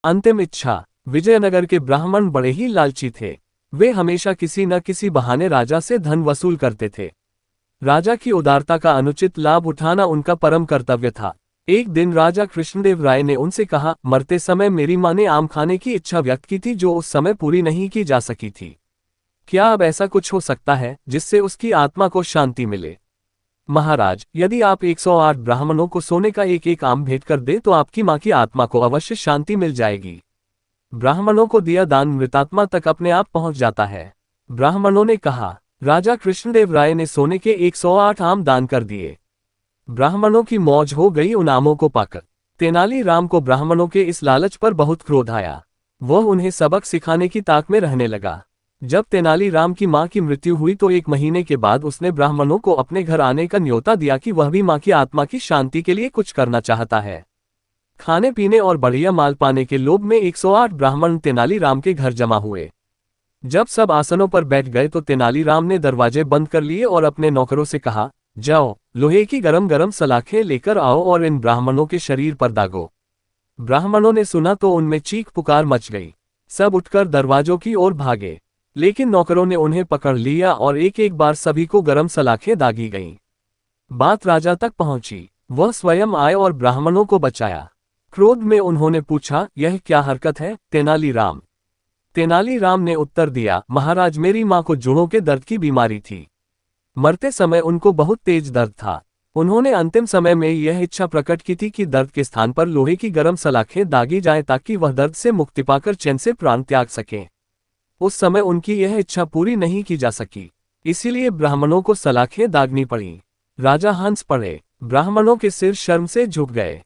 अंतिम इच्छा। विजयनगर के ब्राह्मण बड़े ही लालची थे। वे हमेशा किसी न किसी बहाने राजा से धन वसूल करते थे। राजा की उदारता का अनुचित लाभ उठाना उनका परम कर्तव्य था। एक दिन राजा कृष्णदेव राय ने उनसे कहा, मरते समय मेरी मां ने आम खाने की इच्छा व्यक्त की थी जो उस समय पूरी नहीं की जा सकी थी। क्या अब ऐसा कुछ हो सकता है जिससे उसकी आत्मा को शांति मिले? महाराज, यदि आप 108 ब्राह्मणों को सोने का एक एक आम भेंट कर दे तो आपकी मां की आत्मा को अवश्य शांति मिल जाएगी। ब्राह्मणों को दिया दान मृतात्मा तक अपने आप पहुंच जाता है। ब्राह्मणों ने कहा। राजा कृष्णदेव राय ने सोने के 108 आम दान कर दिए। ब्राह्मणों की मौज हो गई उन आमों को पाकर। तेनालीराम को ब्राह्मणों के इस लालच पर बहुत क्रोध आया। वह उन्हें सबक सिखाने की ताक में रहने लगा। जब तेनालीराम की मां की मृत्यु हुई तो 1 महीने के बाद उसने ब्राह्मणों को अपने घर आने का न्योता दिया कि वह भी मां की आत्मा की शांति के लिए कुछ करना चाहता है। खाने पीने और बढ़िया माल पाने के लोभ में 108 ब्राह्मण तेनालीराम के घर जमा हुए। जब सब आसनों पर बैठ गए तो तेनालीराम ने दरवाजे बंद कर लिए और अपने नौकरों से कहा, जाओ, लोहे की गरम गरम सलाखें लेकर आओ और इन ब्राह्मणों के शरीर पर दागो। ब्राह्मणों ने सुना तो उनमें चीख पुकार मच गई। सब उठकर दरवाजों की ओर भागे, लेकिन नौकरों ने उन्हें पकड़ लिया और एक एक बार सभी को गरम सलाखें दागी गईं। बात राजा तक पहुंची। वह स्वयं आए और ब्राह्मणों को बचाया। क्रोध में उन्होंने पूछा, यह क्या हरकत है तेनालीराम? तेनालीराम ने उत्तर दिया, महाराज, मेरी मां को जोड़ों के दर्द की बीमारी थी। मरते समय उनको बहुत तेज दर्द था। उन्होंने अंतिम समय में यह इच्छा प्रकट की थी कि दर्द के स्थान पर लोहे की गरम सलाखें दागी जाएं ताकि वह दर्द से मुक्ति पाकर चैन से प्राण त्याग सकें। उस समय उनकी यह इच्छा पूरी नहीं की जा सकी, इसीलिए ब्राह्मणों को सलाखें दागनी पड़ी। राजा हंस पड़े। ब्राह्मणों के सिर शर्म से झुक गए।